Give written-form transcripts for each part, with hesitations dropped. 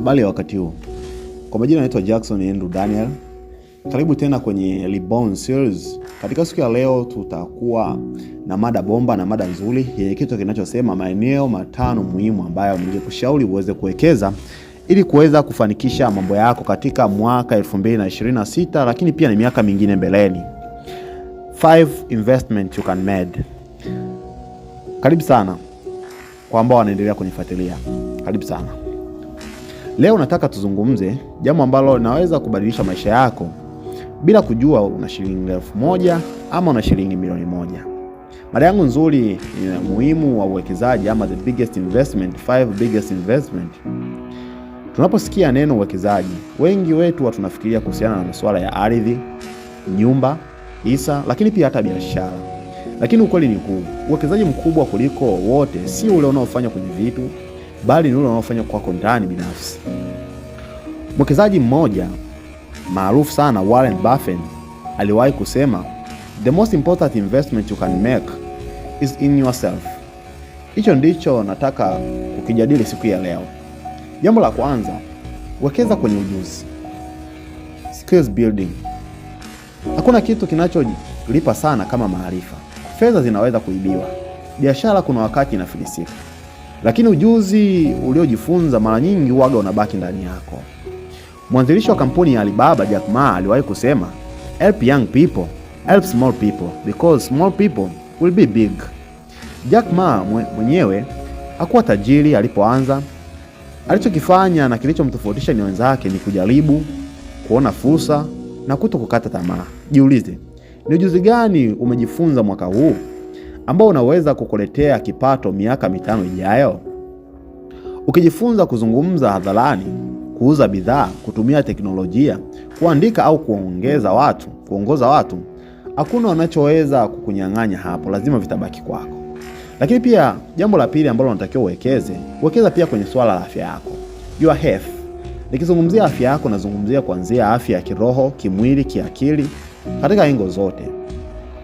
Habari ya wakati huu. Kwa majina naitwa Jackson Andrew Daniel. Karibu tena kwenye Reborn Series. Katika siku ya leo tutakuwa na mada bomba na mada nzuri yenye kitu kinachosema maeneo matano muhimu ambayo ningekushauri uweze kuwekeza ili kuweza kufanikisha mambo yako katika mwaka 2026 lakini pia na miaka mingine mbeleni. 5 investment you can make. Karibu sana kwa ambao wanaendelea kunifuatilia. Karibu sana. Leo nataka tuzungumze jambo ambalo linaweza kubadilisha maisha yako bila kujua una shilingi 1,000 ama una shilingi milioni 1. Mada yangu nzuri ni muhimu wa uwekezaji ama the biggest investment, 5 biggest investment. Tunaposikia neno uwekezaji, wengi wetu tunafikiria kuhusiana na masuala ya ardhi, nyumba, hisa, lakini pia hata biashara. Lakini ukweli ni huu, uwekezaji mkubwa kuliko wote si ule unaofanya kwenye vitu, bali ni ule unaofanya kwako ndani binafsi. Mwekezaji mmoja maarufu sana, Warren Buffett, aliwahi kusema, the most important investment you can make is in yourself. Hicho ndicho nataka kukijadili siku ya leo. Jambo la kwanza, wekeza kwenye ujuzi. Skills building. Hakuna kitu kinacholipa sana kama maarifa. Fedha zinaweza kuibiwa. Biashara kuna wakati inafilisika. Lakini ujuzi uliojifunza mara nyingi huaga unabaki ndani yako. Mwanzilishi wa kampuni ya Alibaba, Jack Ma, aliwahi kusema, help young people, help small people, because small people will be big. Jack Ma mwenyewe hakuwa tajiri alipoanza. Alichokifanya na kilichomtofautisha ni wenzake ni kujaribu, kuona fursa na kutokukata tamaa. Jiulize, ni ujuzi gani umejifunza mwaka huu ambao unaweza kukuletea kipato miaka 5 ijayo? Ukijifunza kuzungumza hadharani, kuuza bidhaa, kutumia teknolojia, kuandika au kuongoza watu, hakuna wanachoweza kukunyang'anya hapo, lazima vitabaki kwako. Lakini pia jambo la pili ambalo unatakiwa wekeza pia kwenye swala la afya yako. Your health. Nikizungumzia afya yako nazungumzia kuanzia afya ya kiroho, kimwili, kiakili, katika engo zote.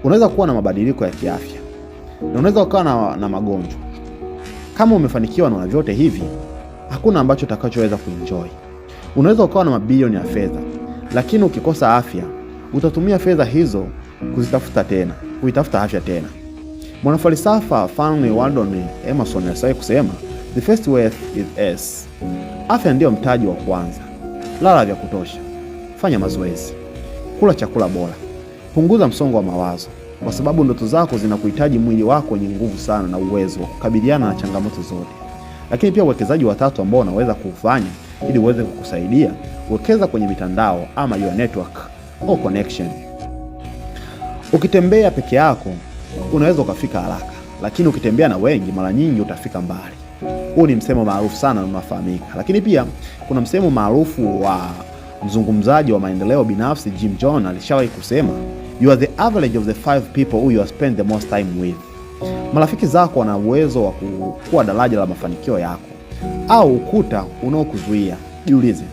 Unaweza kuwa na mabadiliko ya kiafya na unaweza ukawa na magonjwa. Kama umefanikiwa na vyote hivi, hakuna ambacho utakachoweza kuenjoy. Unaweza ukawa na mabilioni ya fedha, lakini ukikosa afya, utatumia fedha hizo kuitafuta afya tena. Mwanafalsafa Stanley Waldon Emerson alisema kusema, the first wealth is S. Afya ndio mtaji wa kwanza. Lala vya kutosha, fanya mazoezi, kula chakula bora, punguza msongo wa mawazo, kwa sababu ndoto zako zinakuhitaji mwili wako wenye nguvu sana na uwezo wa kukabiliana na changamoto zote. Lakini pia uwekezaji wa tatu ambao unaweza kufanya ili uweze kukusaidia, wekeza kwenye mitandao ama your network or connection. Ukitembea peke yako unaweza ukafika haraka, lakini ukitembea na wengi mara nyingi utafika mbali. Huu ni msemo maarufu sana na unafahamika. Lakini pia kuna msemo maarufu wa mzungumzaji wa maendeleo binafsi Jim Jones, alishawahi kusema, you are the average of the 5 people who you spend the most time with. Marafiki zako wana uwezo wa kuwa daraja la mafanikio yako au ukuta unaokuzuia. Jiulize,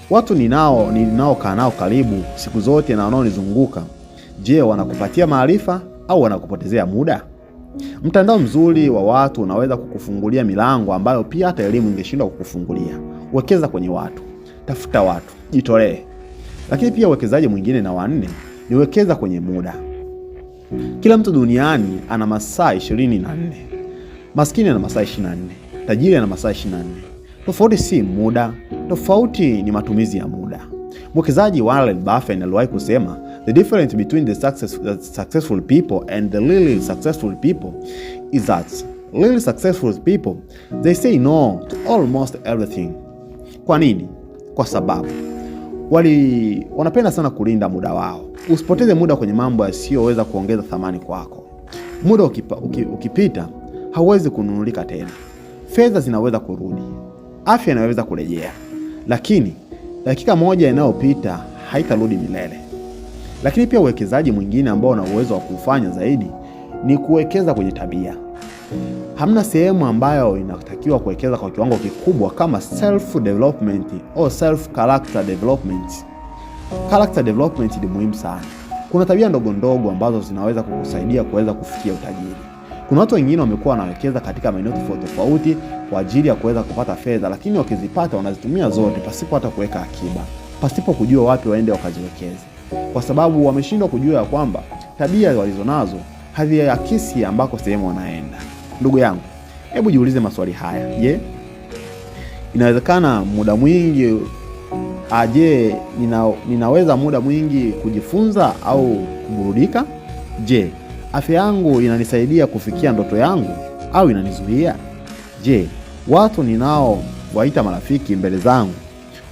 watu ninaokaa nao karibu siku zote na wanaonizunguka, je, wanakupatia maarifa au wanakupotezea muda? Mtandao mzuri wa watu unaweza kukufungulia milango ambayo pia hata elimu ingeshindwa kukufungulia. Wekeza kwenye watu, tafuta watu, jitolee. Lakini pia uwekezaji mwingine na wa 4 ni wekeza kwenye muda. Kila mtu duniani ana masaa 24. Maskini ana masaa 24, tajiri ana masaa 24. Tofauti si muda, tofauti ni matumizi ya muda. Mwekezaji Warren Buffett aliwahi kusema, the difference between the successful people and the really successful people is that really successful people, they say no to almost everything. Kwa nini? Kwa sababu wanapenda sana kulinda muda wao. Usipoteze muda kwenye mambo yasiyoweza kuongeza thamani kwako. Muda ukipita hauwezi kununulika tena. Fedha zinaweza kurudi, afya inaweza kurejea, lakini dakika moja inayopita haitarudi milele. Lakini pia uwekezaji mwingine ambao una uwezo wa kufanya zaidi ni kuwekeza kwenye tabia. Hamna sehemu ambayo inatakiwa kuwekeza kwa kiwango kikubwa kama self development au self character development. Character development ni muhimu sana. Kuna tabia ndogo ndogo ambazo zinaweza kukusaidia kuweza kufikia utajiri. Kuna watu wengine wamekuwa wanawekeza katika maeneo tofauti kwa ajili ya kuweza kupata fedha, lakini wakizipata wanazitumia zote pasipo hata kuweka akiba, pasipo kujua wapi waende wakaziwekeze, kwa sababu wameshindwa kujua ya kwamba tabia walizonazo haziakisi ambako sehemu wanaenda. Ndugu yangu, hebu jiulize maswali haya. Je, inawezekana muda mwingi ninaweza muda mwingi kujifunza au kuburudika? Je, afya yangu inanisaidia kufikia ndoto yangu au inanizuia? Je, watu ninao waita marafiki mbele zangu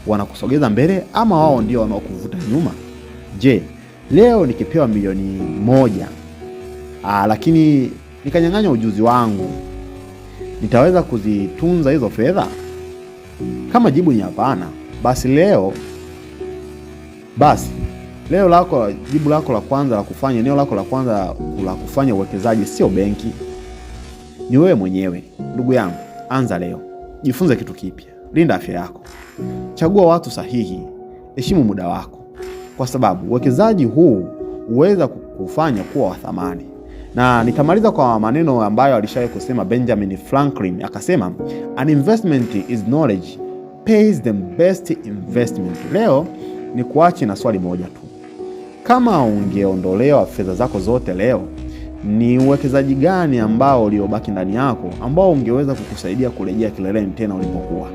wanakusogeza mbele ama wao ndio wanaokuvuta nyuma? Je, leo nikipewa milioni 1 lakini nikanyang'anya ujuzi wangu, nitaweza kuzitunza hizo fedha? Kama jibu ni hapana, basi leo jibu lako la kwanza la kufanya, eneo lako la kwanza la kufanya uwekezaji sio benki, ni wewe mwenyewe. Ndugu yangu, anza leo. Jifunze kitu kipya. Linda afya yako. Chagua watu sahihi. Heshimu muda wako, kwa sababu uwekezaji huu huweza kukufanya kuwa wa thamani. Na nitamaliza kwa maneno ambayo alishawahi kusema Benjamin Franklin, akasema, an investment is knowledge pays the best investment. Leo ni kuache na swali moja tu. Kama ungeondolewa fedha zako zote leo, ni uwekezaji gani ambao uliobaki ndani yako ambao ungeweza kukusaidia kurejea kileleni tena ulipokuwa?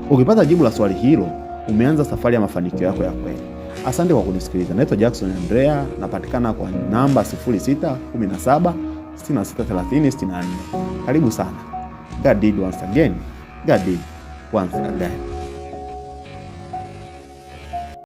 Ukipata jibu la swali hilo, umeanza safari ya mafanikio yako ya kweli. Asante kwa kunisikiliza. Naitwa Jackson Andrea, napatikana kwa namba 0617 663064. Karibu sana. God did once again. God did once again.